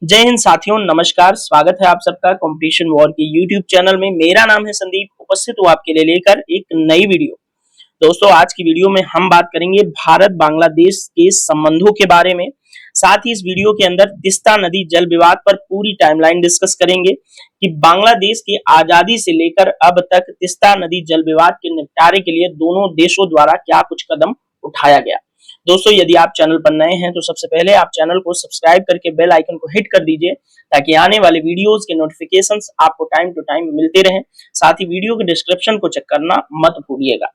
जय हिंद साथियों, नमस्कार। स्वागत है आप सबका कंपटीशन वॉर के यूट्यूब चैनल में। मेरा नाम है संदीप, उपस्थित हूँ आपके लिए लेकर एक नई वीडियो। दोस्तों, आज की वीडियो में हम बात करेंगे भारत बांग्लादेश के संबंधों के बारे में। साथ ही इस वीडियो के अंदर तिस्ता नदी जल विवाद पर पूरी टाइमलाइन डिस्कस करेंगे कि बांग्लादेश की आजादी से लेकर अब तक तिस्ता नदी जल विवाद के निपटारे के लिए दोनों देशों द्वारा क्या कुछ कदम उठाया गया। दोस्तों, यदि आप चैनल पर नए हैं तो सबसे पहले आप चैनल को सब्सक्राइब करके बेल आइकन को हिट कर दीजिए ताकि आने वाले वीडियोस के नोटिफिकेशंस आपको टाइम टू टाइम मिलते रहें। साथ ही वीडियो के डिस्क्रिप्शन को चेक करना मत भूलिएगा।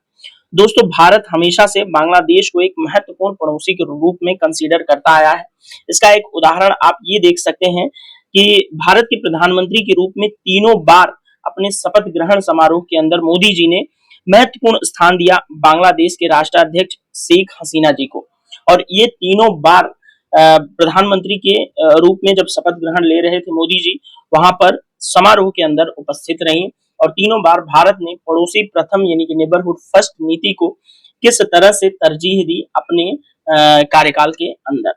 दोस्तों, भारत हमेशा से बांग्लादेश को एक महत्वपूर्ण पड़ोसी के रूप में कंसीडर करता आया है। इसका एक उदाहरण आप ये देख सकते हैं कि भारत के प्रधानमंत्री के रूप में तीनों बार अपने शपथ ग्रहण समारोह के अंदर मोदी जी ने महत्वपूर्ण स्थान दिया बांग्लादेश के राष्ट्राध्यक्ष शेख हसीना जी को। और ये तीनों बार प्रधानमंत्री के रूप में जब शपथ ग्रहण ले रहे थे मोदी जी, वहां पर समारोह के अंदर उपस्थित रही और तीनों बार भारत ने पड़ोसी प्रथम यानी कि नेबरहुड फर्स्ट नीति को किस तरह से तरजीह दी अपने कार्यकाल के अंदर।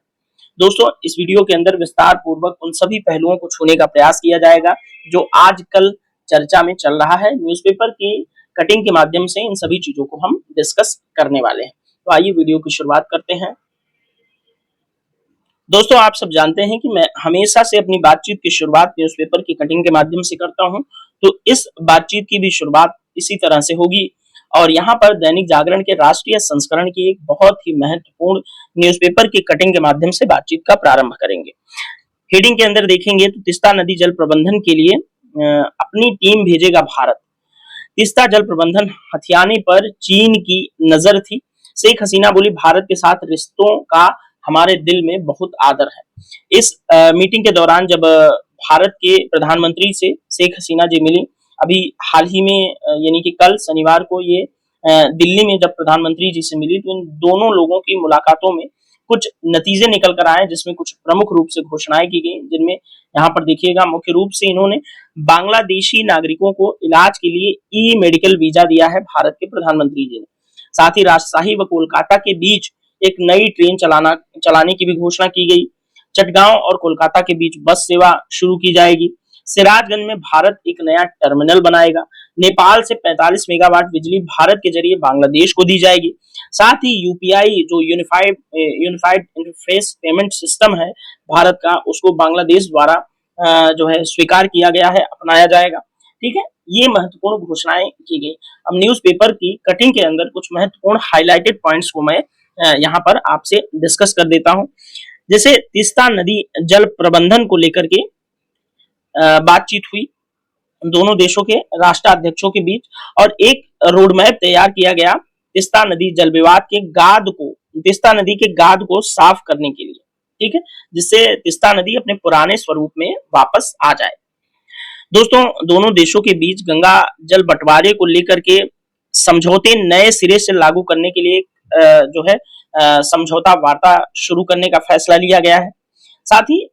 दोस्तों, इस वीडियो के अंदर विस्तार पूर्वक उन सभी पहलुओं को छूने का प्रयास किया जाएगा जो आजकल चर्चा में चल रहा है। न्यूज़पेपर की कटिंग के माध्यम से इन सभी चीजों को हम डिस्कस करने वाले हैं। तो आइए वीडियो की शुरुआत करते हैं। दोस्तों, आप सब जानते हैं कि मैं हमेशा से अपनी बातचीत की शुरुआत न्यूज़पेपर की कटिंग के माध्यम से करता हूं, तो इस बातचीत की भी शुरुआत इसी तरह से होगी। और यहाँ पर दैनिक जागरण के राष्ट्रीय संस्करण की एक बहुत ही महत्वपूर्ण न्यूज़पेपर की कटिंग के माध्यम से बातचीत का प्रारंभ करेंगे। हेडिंग के अंदर देखेंगे तो तिस्ता नदी जल प्रबंधन के लिए अपनी टीम भेजेगा भारत। तिस्ता जल प्रबंधन हथियाने पर चीन की नजर थी। शेख हसीना बोली, भारत के साथ रिश्तों का हमारे दिल में बहुत आदर है। इस मीटिंग के दौरान जब भारत के प्रधानमंत्री से शेख हसीना जी मिली, अभी हाल ही में यानी कि कल शनिवार को ये दिल्ली में जब प्रधानमंत्री जी से मिली, तो इन दोनों लोगों की मुलाकातों में कुछ नतीजे निकल कर आए, जिसमें कुछ प्रमुख रूप से घोषणाएं की गई, जिनमें यहाँ पर देखिएगा मुख्य रूप से इन्होंने बांग्लादेशी नागरिकों को इलाज के लिए ई मेडिकल वीजा दिया है भारत के प्रधानमंत्री जी ने। साथ ही राजशाही व कोलकाता के बीच एक नई ट्रेन चलाने की भी घोषणा की गई। चटगांव और कोलकाता के बीच बस सेवा शुरू की जाएगी। सिराजगंज में भारत एक नया टर्मिनल बनाएगा। नेपाल से 45 मेगावाट बिजली भारत के जरिए बांग्लादेश को दी जाएगी। साथ ही यूपीआई जो यूनिफाइड इंटरफेस पेमेंट सिस्टम है भारत का, उसको बांग्लादेश द्वारा जो है स्वीकार किया गया है, अपनाया जाएगा। ठीक है, ये महत्वपूर्ण घोषणाएं की गई। अब न्यूज़पेपर की कटिंग के अंदर कुछ महत्वपूर्ण हाईलाइटेड पॉइंट्स को मैं यहाँ पर आपसे डिस्कस कर देता हूं। जैसे तिस्ता नदी जल प्रबंधन को लेकर के बातचीत हुई दोनों देशों के राष्ट्राध्यक्षों के बीच और एक रोड मैप तैयार किया गया तिस्ता नदी जल विवाद के तिस्ता नदी के गाद को साफ करने के लिए। ठीक है, जिससे तिस्ता नदी अपने पुराने स्वरूप में वापस आ जाए। दोस्तों, दोनों देशों के बीच गंगा जल बंटवारे को लेकर के समझौते नए सिरे से लागू करने के लिए जो है समझौता वार्ता शुरू करने का फैसला लिया गया है। साथ ही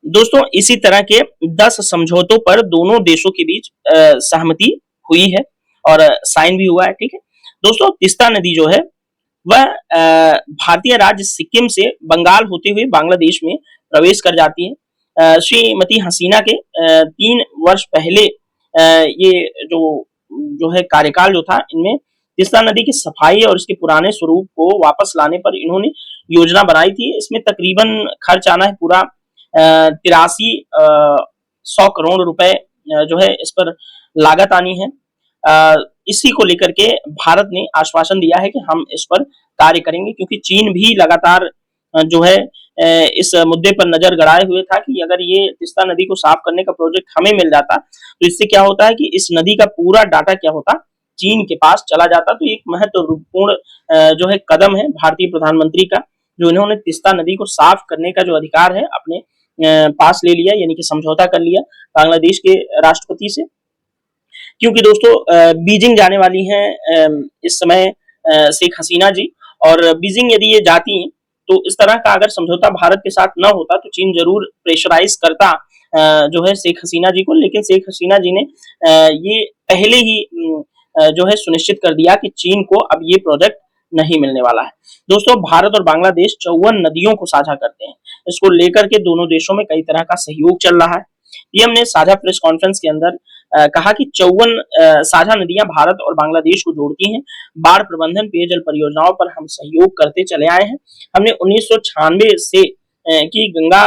दोस्तों, इसी तरह के 10 समझौतों पर दोनों देशों के बीच सहमति हुई है और साइन भी हुआ है। ठीक है दोस्तों, तिस्ता नदी जो है वह भारतीय राज्य सिक्किम से बंगाल होते हुए बांग्लादेश में प्रवेश कर जाती है। श्रीमती हसीना के 3 वर्ष पहले ये जो है कार्यकाल जो था, इनमें तिस्ता नदी की सफाई और इसके पुराने स्वरूप को वापस लाने पर इन्होंने योजना बनाई थी। इसमें तकरीबन खर्च आना है पूरा 8300 करोड़ रुपए जो है इस पर लागत आनी है। इसी को लेकर के भारत ने आश्वासन दिया है कि हम इस पर कार्य करेंगे, क्योंकि चीन भी लगातार जो है इस मुद्दे पर नजर गड़ाए हुए था कि अगर ये तिस्ता नदी को साफ करने का प्रोजेक्ट हमें मिल जाता तो इससे क्या होता है कि इस नदी का पूरा डाटा क्या होता, चीन के पास चला जाता। तो एक महत्वपूर्ण जो है कदम है भारतीय प्रधानमंत्री का, जो इन्होंने तिस्ता नदी को साफ करने का जो अधिकार है अपने पास ले लिया, यानी कि समझौता कर लिया बांग्लादेश के राष्ट्रपति से। क्योंकि दोस्तों बीजिंग जाने वाली हैं इस समय शेख हसीना जी, और बीजिंग यदि ये जाती हैं तो इस तरह का अगर समझौता भारत के साथ न होता तो चीन जरूर प्रेशराइज करता जो है शेख हसीना जी को। लेकिन शेख हसीना जी ने ये पहले ही जो है सुनिश्चित कर दिया कि चीन को अब ये प्रोजेक्ट नहीं मिलने वाला है। दोस्तों, भारत और बांग्लादेश 54 नदियों को साझा करते हैं। इसको लेकर के दोनों देशों में कई तरह का सहयोग चल रहा है। पीएम ने साझा प्रेस कॉन्फ्रेंस के अंदर कहा कि 54 साझा नदियां भारत और बांग्लादेश को जोड़ती हैं। बाढ़ प्रबंधन, पेयजल परियोजनाओं पर हम सहयोग करते चले आए हैं। हमने 1996 से की गंगा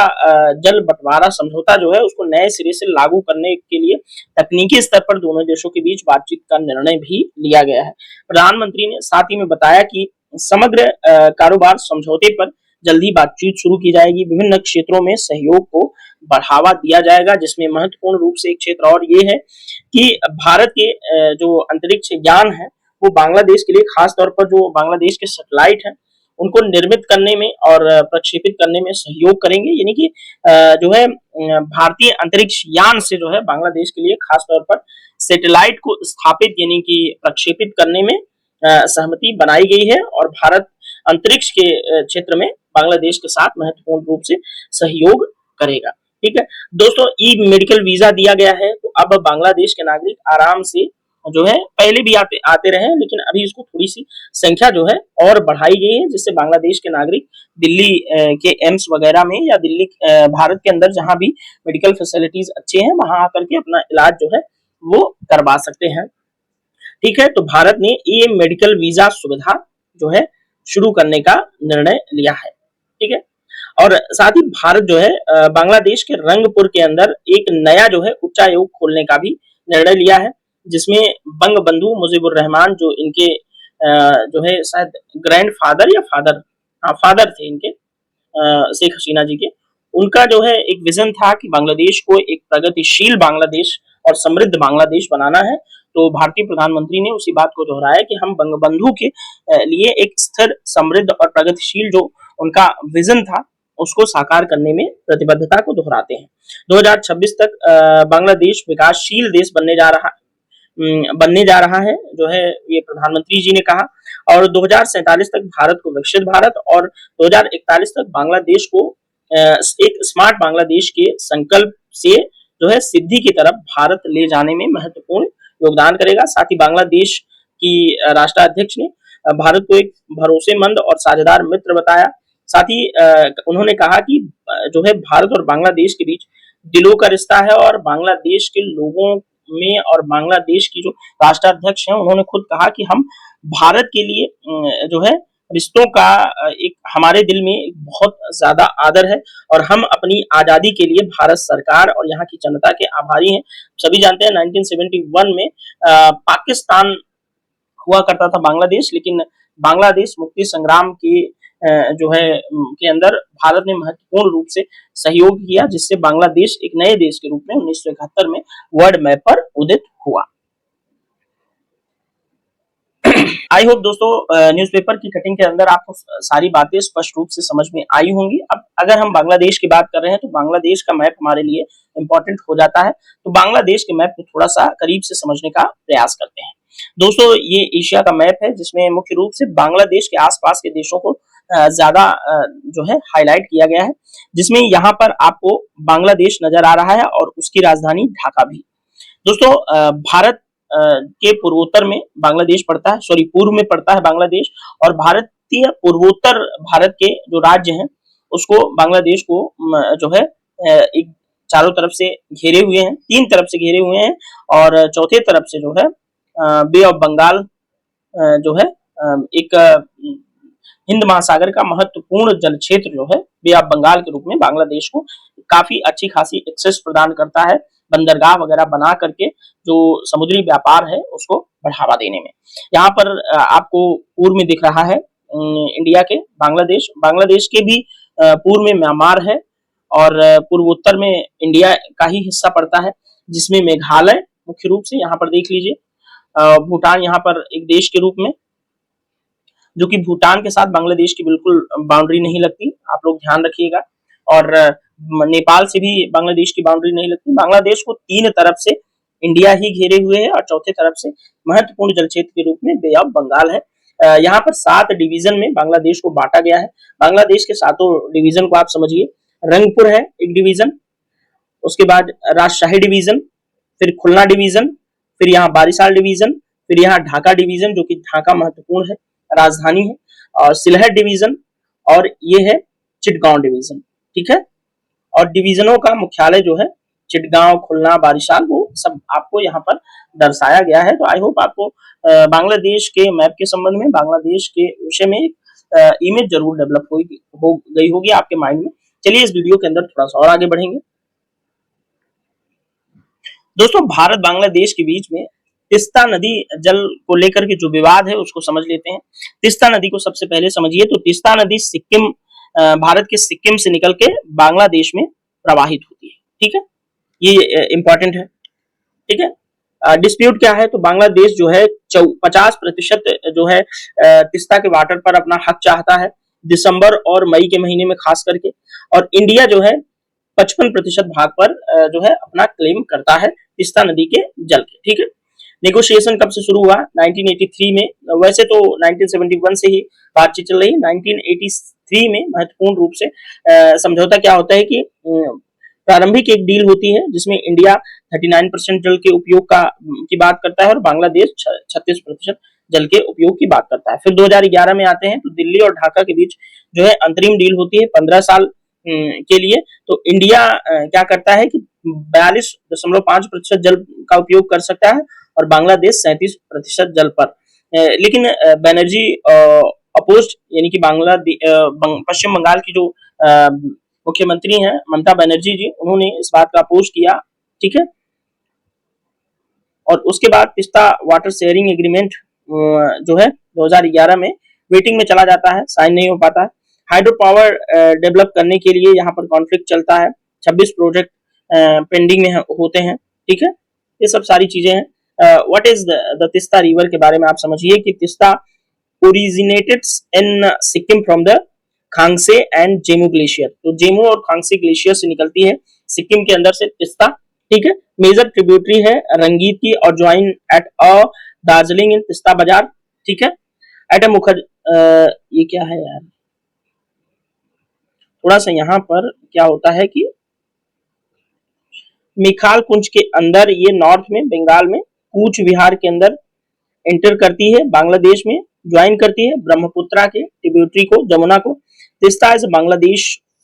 जल बंटवारा समझौता जो है उसको नए सिरे से लागू करने के लिए तकनीकी स्तर पर दोनों देशों के बीच बातचीत का निर्णय भी लिया गया है। प्रधानमंत्री ने साथ ही में बताया कि समग्र कारोबार समझौते पर जल्दी बातचीत शुरू की जाएगी। विभिन्न क्षेत्रों में सहयोग को बढ़ावा दिया जाएगा, जिसमें महत्वपूर्ण रूप से एक क्षेत्र और ये है कि भारत के जो अंतरिक्ष यान है वो बांग्लादेश के लिए, खास तौर पर जो बांग्लादेश के सैटेलाइट हैं उनको निर्मित करने में और प्रक्षेपित करने में सहयोग करेंगे। यानी कि जो है भारतीय अंतरिक्ष यान से जो है बांग्लादेश के लिए खास तौर पर सैटेलाइट को स्थापित यानी कि प्रक्षेपित करने में सहमति बनाई गई है और भारत अंतरिक्ष के क्षेत्र में बांग्लादेश के साथ महत्वपूर्ण रूप से सहयोग करेगा। ठीक है दोस्तों, ई मेडिकल वीजा दिया गया है, तो अब बांग्लादेश के नागरिक आराम से जो है, पहले भी आते रहे लेकिन अभी इसको थोड़ी सी संख्या जो है और बढ़ाई गई है, जिससे बांग्लादेश के नागरिक दिल्ली के एम्स वगैरह में या दिल्ली भारत के अंदर जहां भी मेडिकल फैसिलिटीज अच्छे हैं वहां आकर के अपना इलाज जो है वो करवा सकते हैं। ठीक है, तो भारत ने ये मेडिकल वीजा सुविधा जो है शुरू करने का निर्णय लिया है। ठीक है, और साथ ही भारत जो है बांग्लादेश के रंगपुर के अंदर एक नया जो है उच्चायोग खोलने का भी निर्णय लिया है, जिसमें बंग बंधु मुजीबुर रहमान जो इनके जो है शायद ग्रैंड फादर या फादर थे इनके शेख हसीना जी के, उनका जो है एक विजन था कि बांग्लादेश को एक प्रगतिशील बांग्लादेश और समृद्ध बांग्लादेश बनाना है। तो भारतीय प्रधानमंत्री ने उसी बात को दोहराया कि हम बंगबंधु के लिए एक स्थिर, समृद्ध और प्रगतिशील जो उनका विजन था उसको साकार करने में प्रतिबद्धता को दोहराते हैं। 2026 तक बांग्लादेश विकासशील देश बनने जा रहा है जो है ये प्रधानमंत्री जी ने कहा, और 2047 तक भारत को विकसित भारत और 2041 तक बांग्लादेश को एक स्मार्ट बांग्लादेश के संकल्प से जो है सिद्धि की तरफ भारत ले जाने में महत्वपूर्ण योगदान करेगा। साथ ही बांग्लादेश की राष्ट्राध्यक्ष ने भारत को एक भरोसेमंद और साझेदार मित्र बताया। साथ ही उन्होंने कहा कि जो है भारत और बांग्लादेश के बीच दिलों का रिश्ता है और बांग्लादेश के लोगों में, और बांग्लादेश की जो राष्ट्राध्यक्ष हैं उन्होंने खुद कहा कि हम भारत के लिए जो है रिश्तों का एक हमारे दिल में एक बहुत ज्यादा आदर है और हम अपनी आजादी के लिए भारत सरकार और यहाँ की जनता के आभारी हैं। सभी जानते हैं 1971 में पाकिस्तान हुआ करता था बांग्लादेश, लेकिन बांग्लादेश मुक्ति संग्राम के जो है के अंदर भारत ने महत्वपूर्ण रूप से सहयोग किया, जिससे बांग्लादेश एक नए देश के रूप में 1971 में वर्ल्ड मैप पर उदित हुआ। आई होप दोस्तों न्यूज़पेपर की कटिंग के अंदर आपको सारी बातें स्पष्ट रूप से समझ में आई होंगी। अब अगर हम बांग्लादेश की बात कर रहे हैं तो बांग्लादेश का मैप हमारे लिए इंपॉर्टेंट हो जाता है, तो बांग्लादेश के मैप को थोड़ा सा करीब से समझने का प्रयास करते हैं। दोस्तों, ये एशिया का मैप है जिसमें मुख्य रूप से बांग्लादेश के आसपास के देशों को ज्यादा जो है हाईलाइट किया गया है, जिसमें यहाँ पर आपको बांग्लादेश नजर आ रहा है और उसकी राजधानी ढाका भी। दोस्तों, भारत के पूर्वोत्तर में बांग्लादेश पड़ता है, सॉरी पूर्व में पड़ता है बांग्लादेश, और भारतीय पूर्वोत्तर भारत के जो राज्य हैं उसको बांग्लादेश को जो है एक चारों तरफ से घेरे हुए हैं, 3 तरफ से घेरे हुए हैं, और चौथे तरफ से जो है बे ऑफ बंगाल जो है एक हिंद महासागर का महत्वपूर्ण जल क्षेत्र जो है बे ऑफ बंगाल के रूप में बांग्लादेश को काफी अच्छी खासी एक्सेस प्रदान करता है, बंदरगाह वगैरह बना करके जो समुद्री व्यापार है उसको बढ़ावा देने में। यहाँ पर आपको पूर्व में दिख रहा है इंडिया के बांग्लादेश के भी पूर्व में म्यांमार है, और पूर्वोत्तर में इंडिया का ही हिस्सा पड़ता है, जिसमें मेघालय मुख्य रूप से यहाँ पर देख लीजिए, भूटान यहाँ पर एक देश के रूप में, जो कि भूटान के साथ बांग्लादेश की बिल्कुल बाउंड्री नहीं लगती, आप लोग ध्यान रखिएगा, और नेपाल से भी बांग्लादेश की बाउंड्री नहीं लगती। बांग्लादेश को 3 तरफ से इंडिया ही घेरे हुए है और चौथे तरफ से महत्वपूर्ण जल क्षेत्र के रूप में बे ऑफ बंगाल है। यहाँ पर 7 डिवीजन में बांग्लादेश को बांटा गया है। बांग्लादेश के 7 डिवीजन को आप समझिए, रंगपुर है एक डिवीजन, उसके बाद राजशाही डिवीजन, फिर खुलना डिवीजन, फिर यहाँ बारिशाल डिवीजन, फिर यहाँ ढाका डिवीजन, जो कि ढाका महत्वपूर्ण है राजधानी है, और सिलहट डिवीजन, और ये है चिटगांव डिवीजन। ठीक है, और डिवीजनों का मुख्यालय जो है चिटगांव, खुलना, बारिशाल, वो सब आपको यहाँ पर दर्शाया गया है। तो आई होप आपको बांग्लादेश के मैप के संबंध में, बांग्लादेश के विषय में इमेज जरूर डेवलप हो गई होगी आपके माइंड में। चलिए इस वीडियो के अंदर थोड़ा सा और आगे बढ़ेंगे। दोस्तों, भारत बांग्लादेश के बीच में तिस्ता नदी जल को लेकर के जो विवाद है उसको समझ लेते हैं। तिस्ता नदी को सबसे पहले समझिए। तो तिस्ता नदी सिक्किम, भारत के सिक्किम से निकल के बांग्लादेश में प्रवाहित होती है। ठीक है, ये इंपॉर्टेंट है। ठीक है, डिस्प्यूट क्या है? तो बांग्लादेश जो है 50% जो है तिस्ता के वाटर पर अपना हक चाहता है, दिसंबर और मई के महीने में खास करके, और इंडिया जो है 55% भाग पर जो है अपना क्लेम करता है तिस्ता नदी के जल के। ठीक है, नेगोशिएशन कब से शुरू हुआ? 1983 में। वैसे तो 1971 से ही बातचीत चल रही है। 1983 में महत्वपूर्ण रूप से समझौता क्या होता है कि प्रारंभिक एक डील होती है जिसमें इंडिया 39% जल के उपयोग की बात करता है और बांग्लादेश 36% जल के उपयोग की बात करता है। फिर 2011 में आते हैं तो दिल्ली और ढाका के बीच जो है अंतरिम डील होती है 15 साल के लिए। तो इंडिया क्या करता है कि 42.5% जल का उपयोग कर सकता है और बांग्लादेश 37% जल पर। लेकिन बनर्जी अपोज्ड, यानी कि पश्चिम बंगाल की जो मुख्यमंत्री हैं ममता बनर्जी जी, उन्होंने इस बात का अपोज किया। ठीक है, और उसके बाद तिस्ता वाटर शेयरिंग एग्रीमेंट जो है 2011 में वेटिंग में चला जाता है, साइन नहीं हो पाता है। हाइड्रो पावर डेवलप करने के लिए यहाँ पर कॉन्फ्लिक्ट चलता है, 26 प्रोजेक्ट पेंडिंग में होते हैं। ठीक है, ये सब सारी चीजें हैं। What is the Teesta river के बारे में आप समझिए कि Teesta originated in Sikkim from the Khangse and Zemu glacier. तो जेमू और खांगसे ग्लेशियर से निकलती है सिक्किम के अंदर से तिस्ता। ठीक है, मेजर ट्रिब्यूटरी है रंगीत की और ज्वाइन एट अ दार्जिलिंग इन तिस्ता बाजार। ठीक है, एट अ मुखर ये क्या है यार, थोड़ा सा यहाँ पर क्या होता है कि मिखाल कुंज के अंदर, ये नॉर्थ में बंगाल में कूच विहार के अंदर एंटर करती है, बांग्लादेश में ज्वाइन करती है ब्रह्मपुत्रा के ट्रिब्यूटरी को, जमुना को। Teesta is Bangladesh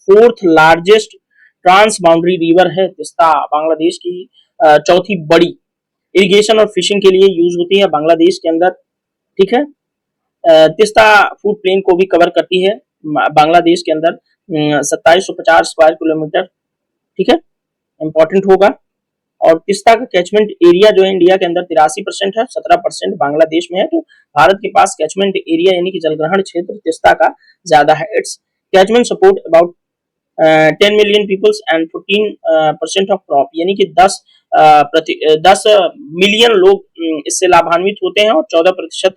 4th largest transboundary river है। तिस्ता बांग्लादेश की चौथी बड़ी, इरिगेशन और फिशिंग के लिए यूज होती है बांग्लादेश के अंदर। ठीक है, तिस्ता फूड प्लेन को भी कवर करती है बांग्लादेश के अंदर, 2750 स्क्वायर किलोमीटर। ठीक है, इंपॉर्टेंट होगा। और तिस्ता का कैचमेंट एरिया जो है इंडिया के अंदर 83% है, 17% बांग्लादेश में है। तो भारत के पास कैचमेंट एरिया यानी कि जलग्रहण क्षेत्र तिस्ता का ज्यादा है। Its catchment support about 10 million peoples and 14% of crop, यानी कि 10 मिलियन लोग इससे लाभान्वित होते हैं और 14%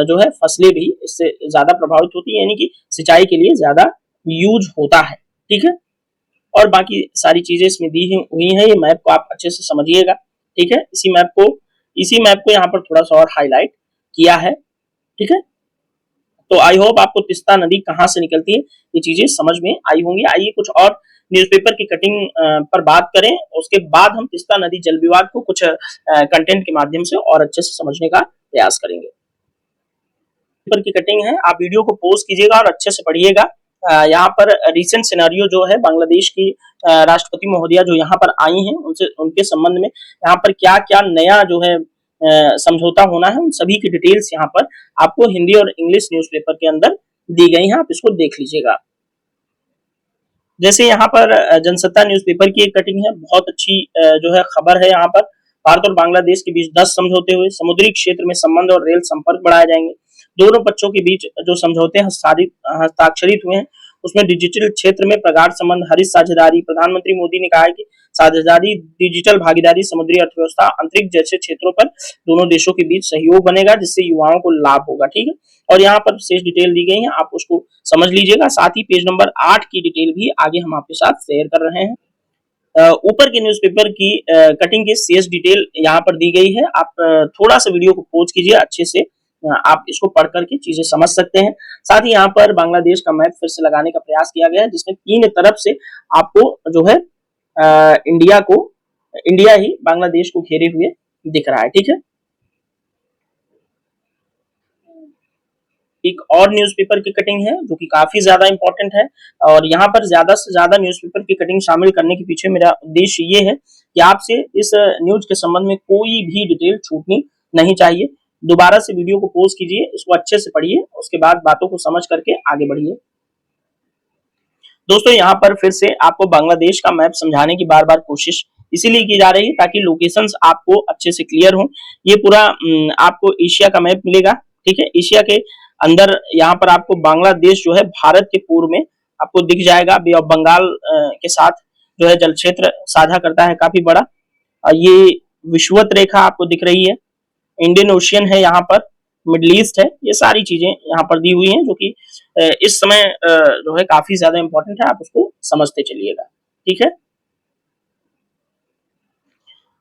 जो है फसलें भी इससे ज्यादा प्रभावित होती है, यानी कि सिंचाई के लिए ज्यादा यूज होता है। ठीक है, और बाकी सारी चीजें इसमें दी हुई हैं। ये मैप को आप अच्छे से समझिएगा। ठीक है, इसी मैप को यहाँ पर थोड़ा सा और हाईलाइट किया है। ठीक है, तो आई होप आपको तिस्ता नदी कहाँ से निकलती है ये चीजें समझ में आई होंगी। आइए कुछ और न्यूज़पेपर की कटिंग पर बात करें, उसके बाद हम तिस्ता नदी जल विवाद को कुछ कंटेंट के माध्यम से और अच्छे से समझने का प्रयास करेंगे। पेपर की कटिंग है, आप वीडियो को पॉज कीजिएगा और अच्छे से पढ़िएगा। यहाँ पर रिसेंट सिनेरियो जो है बांग्लादेश की राष्ट्रपति महोदया जो यहाँ पर आई हैं, उनके संबंध में यहाँ पर क्या क्या नया जो है समझौता होना है, उन सभी की डिटेल्स यहाँ पर आपको हिंदी और इंग्लिश न्यूज़पेपर के अंदर दी गई हैं। आप इसको देख लीजिएगा। जैसे यहाँ पर जनसत्ता न्यूज़पेपर की एक कटिंग है, बहुत अच्छी जो है खबर है। यहाँ पर भारत और बांग्लादेश के बीच 10 समझौते हुए, समुद्री क्षेत्र में संबंध और रेल संपर्क बढ़ाए जाएंगे। दोनों पक्षों के बीच जो समझौते हस्ताक्षरित हुए हैं उसमें डिजिटल क्षेत्र में प्रगाढ़ संबंध, हरित साझेदारी। प्रधानमंत्री मोदी ने कहा है कि साझेदारी, डिजिटल भागीदारी, समुद्री अर्थव्यवस्था, अंतरिक्ष जैसे क्षेत्रों पर दोनों देशों के बीच सहयोग बनेगा जिससे युवाओं को लाभ होगा। ठीक है, और यहाँ पर विशेष डिटेल दी गई है, आप उसको समझ लीजिएगा। साथ ही पेज नंबर 8 की डिटेल भी आगे हम आपके साथ शेयर कर रहे हैं। ऊपर के न्यूज़पेपर की कटिंग की शेष डिटेल यहाँ पर दी गई है। आप थोड़ा सा वीडियो को पॉज कीजिए, अच्छे से आप इसको पढ़ करके चीजें समझ सकते हैं। साथ ही यहाँ पर बांग्लादेश का मैप फिर से लगाने का प्रयास किया गया है जिसमें 3 तरफ से आपको जो है इंडिया ही बांग्लादेश को घेरे हुए दिख रहा है। ठीक है, एक और न्यूज़पेपर की कटिंग है जो कि काफी ज्यादा इंपॉर्टेंट है, और यहाँ पर ज्यादा से ज्यादा न्यूज़पेपर की कटिंग शामिल करने के पीछे मेरा उद्देश्य ये है कि आपसे इस न्यूज के संबंध में कोई भी डिटेल छूटनी नहीं चाहिए। दोबारा से वीडियो को पॉज कीजिए, इसको अच्छे से पढ़िए, उसके बाद बातों को समझ करके आगे बढ़िए। दोस्तों यहाँ पर फिर से आपको बांग्लादेश का मैप समझाने की बार बार कोशिश इसीलिए की जा रही है ताकि लोकेशंस आपको अच्छे से क्लियर हो। ये पूरा आपको एशिया का मैप मिलेगा, ठीक है। एशिया के अंदर यहाँ पर आपको बांग्लादेश जो है भारत के पूर्व में आपको दिख जाएगा, बे ऑफ बंगाल के साथ जो है जल क्षेत्र साझा करता है काफी बड़ा। ये विषुवत रेखा आपको दिख रही है, इंडियन ओशियन है, यहाँ पर मिडिल ईस्ट है, ये सारी चीजें यहाँ पर दी हुई हैं जो कि इस समय जो है काफी ज्यादा इंपॉर्टेंट है, आप उसको समझते चलिएगा, ठीक है।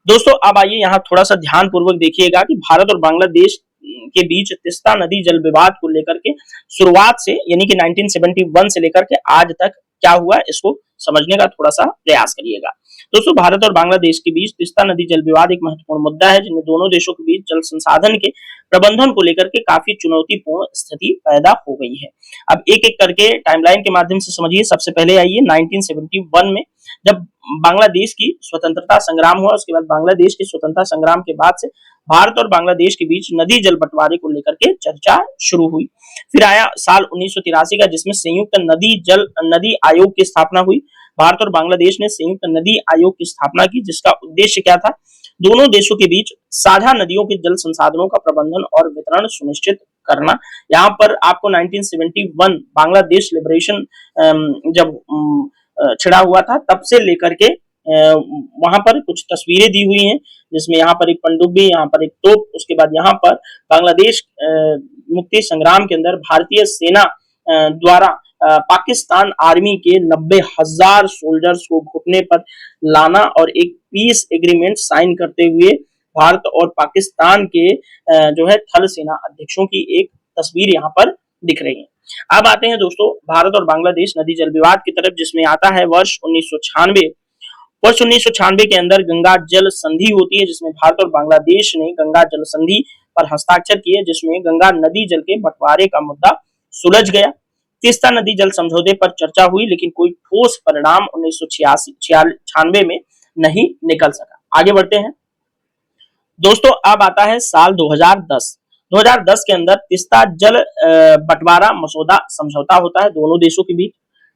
दोस्तों अब आइए यहाँ थोड़ा सा ध्यान पूर्वक देखिएगा कि भारत और बांग्लादेश के बीच तीस्ता नदी जल विवाद को लेकर के शुरुआत से यानी कि 1971 से लेकर के आज तक क्या हुआ, इसको समझने का थोड़ा सा प्रयास करिएगा। दोस्तों भारत और बांग्लादेश के बीच तीस्ता नदी जल विवाद एक महत्वपूर्ण मुद्दा है जिनमें दोनों देशों के बीच जल संसाधन के प्रबंधन को लेकर के काफी चुनौतीपूर्ण स्थिति पैदा हो गई है। अब एक एक करके टाइमलाइन के माध्यम से समझिए। सबसे पहले आइए 1971 में, जब बांग्लादेश की स्वतंत्रता संग्राम हुआ, उसके बाद बांग्लादेश के स्वतंत्रता संग्राम के बाद से भारत और बांग्लादेश के बीच नदी जल बंटवारे को लेकर के चर्चा शुरू हुई। फिर आया साल 1983 का जिसमें संयुक्त नदी आयोग की स्थापना हुई। भारत और बांग्लादेश ने संयुक्त नदी आयोग की स्थापना की जिसका उद्देश्य क्या था, दोनों देशों के बीच साझा नदियों के जल संसाधनों का प्रबंधन और वितरण सुनिश्चित करना। यहाँ पर आपको 1971 बांग्लादेश लिबरेशन जब छिड़ा हुआ था तब से लेकर के वहां पर कुछ तस्वीरें दी हुई हैं जिसमें यहाँ पर एक पनडुब्बी, यहाँ पर एक तोप, उसके बाद यहाँ पर बांग्लादेश मुक्ति संग्राम के अंदर भारतीय सेना द्वारा पाकिस्तान आर्मी के 90,000 सोल्जर्स को घुटने पर लाना और एक पीस एग्रीमेंट साइन करते हुए भारत और पाकिस्तान के जो है थल सेना अध्यक्षों की एक तस्वीर यहाँ पर दिख रही है। अब आते हैं दोस्तों भारत और बांग्लादेश नदी जल विवाद की तरफ, जिसमें आता है वर्ष 1996। वर्ष 1996 के अंदर गंगा जल संधि होती है जिसमें भारत और बांग्लादेश ने गंगा जल संधि पर हस्ताक्षर किए, जिसमें गंगा नदी जल के बंटवारे का मुद्दा सुलझ गया। तीस्ता नदी जल समझौते पर चर्चा हुई लेकिन कोई ठोस परिणाम 1996 में नहीं निकल सका। आगे बढ़ते हैं दोस्तों। अब आता है साल 2010। 2010 के अंदर तीस्ता जल बंटवारा मसौदा समझौता होता है दोनों देशों के बीच,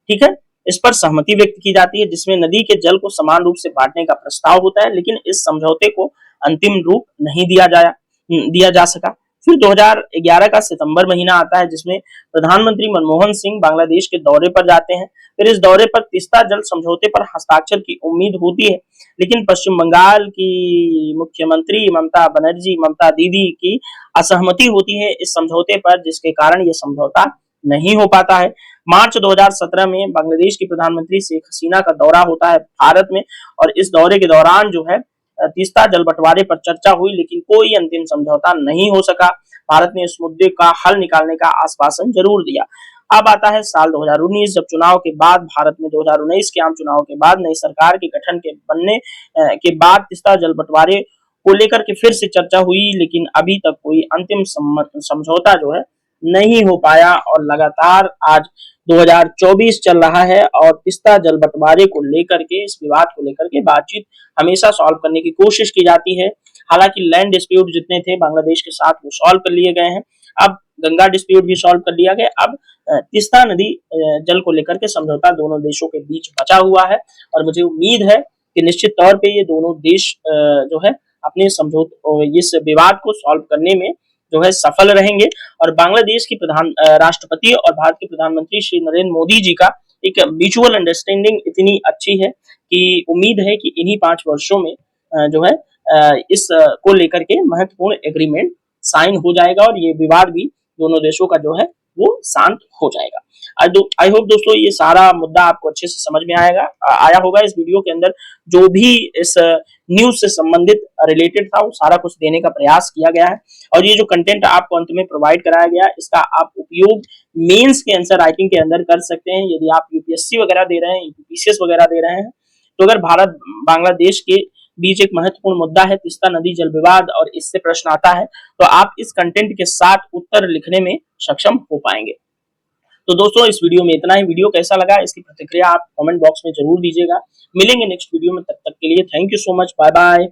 ठीक है। इस पर सहमति व्यक्त की जाती है जिसमें नदी के जल को समान रूप से बांटने का प्रस्ताव होता है, लेकिन इस समझौते को अंतिम रूप नहीं दिया जा सका। फिर 2011 का सितंबर महीना आता है जिसमें प्रधानमंत्री मनमोहन सिंह बांग्लादेश के दौरे पर जाते हैं। फिर इस दौरे पर तीस्ता जल समझौते पर हस्ताक्षर की उम्मीद होती है, लेकिन पश्चिम बंगाल की मुख्यमंत्री ममता दीदी की असहमति होती है इस समझौते पर, जिसके कारण यह समझौता नहीं हो पाता है। मार्च 2017 में बांग्लादेश की प्रधानमंत्री शेख हसीना का दौरा होता है भारत में, और इस दौरे के दौरान जो है तीस्ता जल बंटवारे पर चर्चा हुई लेकिन कोई अंतिम समझौता नहीं हो सका। भारत ने इस मुद्दे का हल निकालने का आश्वासन जरूर दिया। अब आता है साल 2019, जब चुनाव के बाद भारत में 2019 के आम चुनाव के बाद नई सरकार के गठन के बनने के बाद तीस्ता जल बंटवारे को लेकर के फिर से चर्चा हुई, लेकिन अभी तक कोई अंतिम समझौता जो है नहीं हो पाया, और लगातार आज 2024 चल रहा है और तीस्ता जल बंटवारे को लेकर के, इस विवाद को लेकर के बातचीत हमेशा सॉल्व करने की कोशिश की जाती है। हालांकि लैंड डिस्प्यूट जितने थे बांग्लादेश के साथ वो सॉल्व कर लिए गए हैं, अब गंगा डिस्प्यूट भी सॉल्व कर लिया गया, अब तीस्ता नदी जल को लेकर के समझौता दोनों देशों के बीच बचा हुआ है, और मुझे उम्मीद है कि निश्चित तौर पे ये दोनों देश जो है अपने समझौते इस विवाद को सॉल्व करने में जो है सफल रहेंगे। और बांग्लादेश की राष्ट्रपति और भारत के प्रधानमंत्री श्री नरेंद्र मोदी जी का एक म्यूचुअल अंडरस्टैंडिंग इतनी अच्छी है कि उम्मीद है कि इन्हीं 5 वर्षों में जो है इस को लेकर के महत्वपूर्ण एग्रीमेंट साइन हो जाएगा और ये विवाद भी दोनों देशों का जो है वो शांत हो जाएगा। आई होप दोस्तों ये सारा मुद्दा आपको अच्छे से समझ में आया होगा। इस वीडियो के अंदर जो भी इस न्यूज से संबंधित रिलेटेड था वो सारा कुछ देने का प्रयास किया गया है, और ये जो कंटेंट आपको अंत में प्रोवाइड कराया गया है इसका आप उपयोग मेंस के आंसर राइटिंग के अंदर कर सकते हैं। यदि आप यूपीएससी वगैरह दे रहे हैं, यूपीसीएस वगैरह दे रहे हैं, तो अगर भारत बांग्लादेश के बीच एक महत्वपूर्ण मुद्दा है तीस्ता नदी जल विवाद और इससे प्रश्न आता है, तो आप इस कंटेंट के साथ उत्तर लिखने में सक्षम हो पाएंगे। तो दोस्तों इस वीडियो में इतना ही। वीडियो कैसा लगा इसकी प्रतिक्रिया आप कमेंट बॉक्स में जरूर दीजिएगा। मिलेंगे नेक्स्ट वीडियो में, तब तक के लिए thank you so much, bye bye.